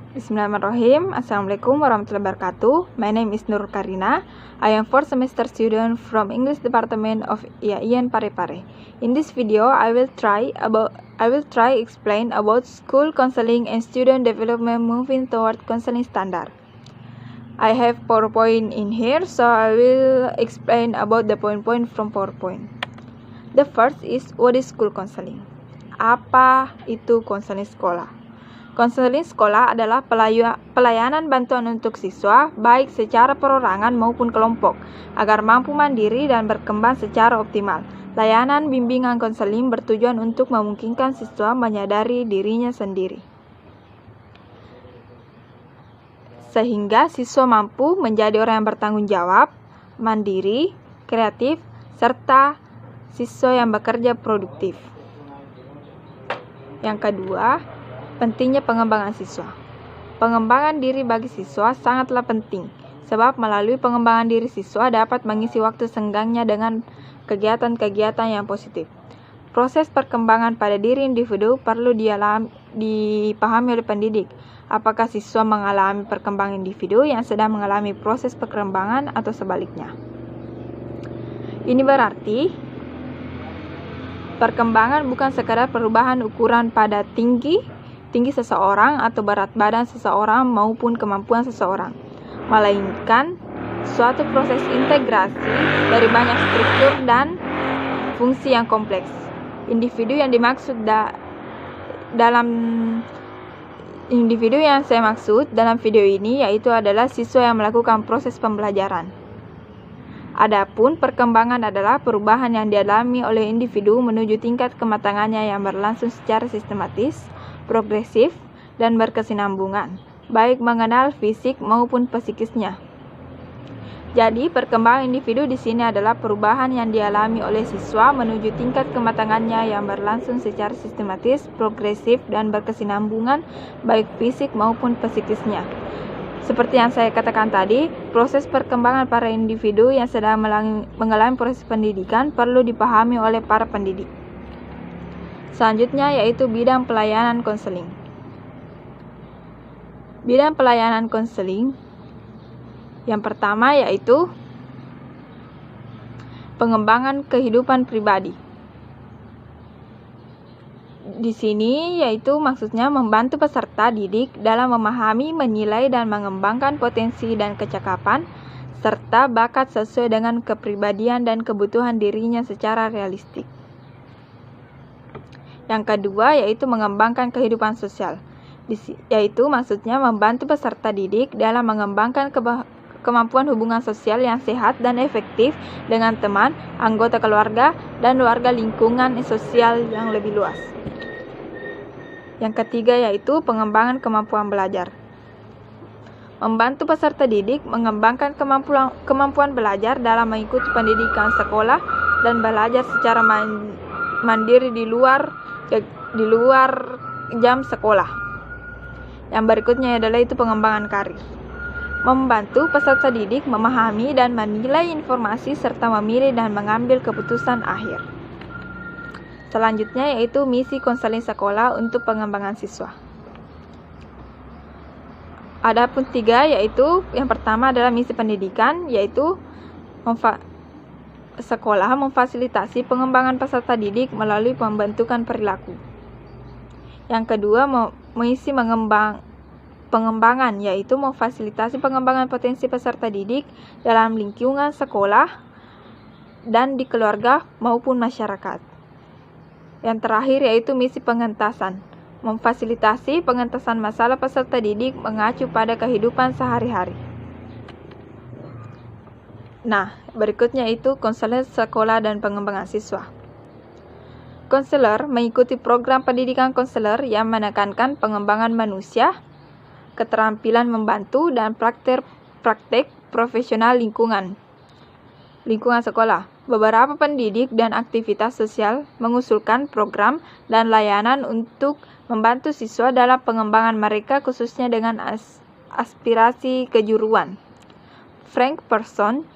Bismillahirrahmanirrahim. Assalamualaikum warahmatullahi wabarakatuh. My name is Nur Karina. I am 4th semester student from English Department of IAIN Parepare. In this video, I will try explain about school counseling and student development moving toward counseling standard. I have PowerPoint in here, so I will explain about the point-point from PowerPoint. The first is what is school counseling? Apa itu konseling sekolah? Konseling sekolah adalah pelayanan bantuan untuk siswa, baik secara perorangan maupun kelompok, agar mampu mandiri dan berkembang secara optimal. Layanan bimbingan konseling bertujuan untuk memungkinkan siswa menyadari dirinya sendiri, sehingga siswa mampu menjadi orang yang bertanggung jawab, mandiri, kreatif, serta siswa yang bekerja produktif. Yang kedua, pentingnya pengembangan siswa. Pengembangan diri bagi siswa sangatlah penting, sebab melalui pengembangan diri siswa dapat mengisi waktu senggangnya dengan kegiatan-kegiatan yang positif. Proses perkembangan pada diri individu perlu dipahami oleh pendidik. Apakah siswa mengalami perkembangan individu yang sedang mengalami proses perkembangan atau sebaliknya? Ini berarti perkembangan bukan sekadar perubahan ukuran pada tinggi seseorang atau berat badan seseorang maupun kemampuan seseorang, melainkan suatu proses integrasi dari banyak struktur dan fungsi yang kompleks. Individu yang saya maksud dalam video ini yaitu adalah siswa yang melakukan proses pembelajaran. Adapun perkembangan adalah perubahan yang dialami oleh individu menuju tingkat kematangannya yang berlangsung secara sistematis, progresif, dan berkesinambungan, baik mengenal fisik maupun psikisnya. Jadi, perkembangan individu di sini adalah perubahan yang dialami oleh siswa menuju tingkat kematangannya yang berlangsung secara sistematis, progresif, dan berkesinambungan, baik fisik maupun psikisnya. Seperti yang saya katakan tadi, proses perkembangan para individu yang sedang mengalami proses pendidikan perlu dipahami oleh para pendidik. Selanjutnya yaitu bidang pelayanan konseling. Bidang pelayanan konseling yang pertama yaitu pengembangan kehidupan pribadi. Di sini yaitu maksudnya membantu peserta didik dalam memahami, menilai, dan mengembangkan potensi dan kecakapan serta bakat sesuai dengan kepribadian dan kebutuhan dirinya secara realistik. Yang kedua yaitu mengembangkan kehidupan sosial, yaitu maksudnya membantu peserta didik dalam mengembangkan kemampuan hubungan sosial yang sehat dan efektif dengan teman, anggota keluarga, dan warga lingkungan sosial yang lebih luas. Yang ketiga yaitu pengembangan kemampuan belajar. Membantu peserta didik mengembangkan kemampuan belajar dalam mengikuti pendidikan sekolah dan belajar secara mandiri di luar jam sekolah. Yang berikutnya adalah itu pengembangan karir. Membantu peserta didik memahami dan menilai informasi serta memilih dan mengambil keputusan akhir. Selanjutnya yaitu misi konseling sekolah untuk pengembangan siswa. Adapun 3 yaitu yang pertama adalah misi pendidikan, yaitu sekolah memfasilitasi pengembangan peserta didik melalui pembentukan perilaku. Yang kedua, misi pengembangan, yaitu memfasilitasi pengembangan potensi peserta didik dalam lingkungan sekolah dan di keluarga maupun masyarakat. Yang terakhir yaitu misi pengentasan, memfasilitasi pengentasan masalah peserta didik mengacu pada kehidupan sehari-hari. Nah, berikutnya itu konselor sekolah dan pengembangan siswa. Konselor mengikuti program pendidikan konselor yang menekankan pengembangan manusia, keterampilan membantu, dan praktek profesional lingkungan sekolah. Beberapa pendidik dan aktivitas sosial mengusulkan program dan layanan untuk membantu siswa dalam pengembangan mereka khususnya dengan aspirasi kejuruan. Frank Person,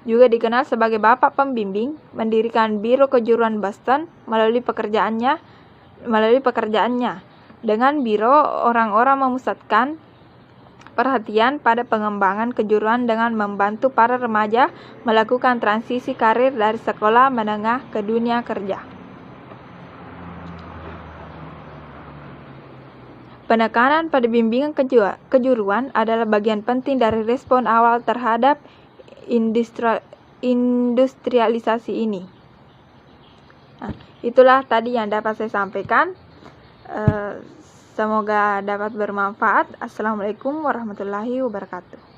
juga dikenal sebagai Bapak Pembimbing, mendirikan Biro Kejuruan Boston melalui pekerjaannya. Dengan biro, orang-orang memusatkan perhatian pada pengembangan kejuruan dengan membantu para remaja melakukan transisi karir dari sekolah menengah ke dunia kerja. Penekanan pada bimbingan kejuruan adalah bagian penting dari respon awal terhadap industrialisasi ini. Nah, itulah tadi yang dapat saya sampaikan. Semoga dapat bermanfaat. Assalamualaikum warahmatullahi wabarakatuh.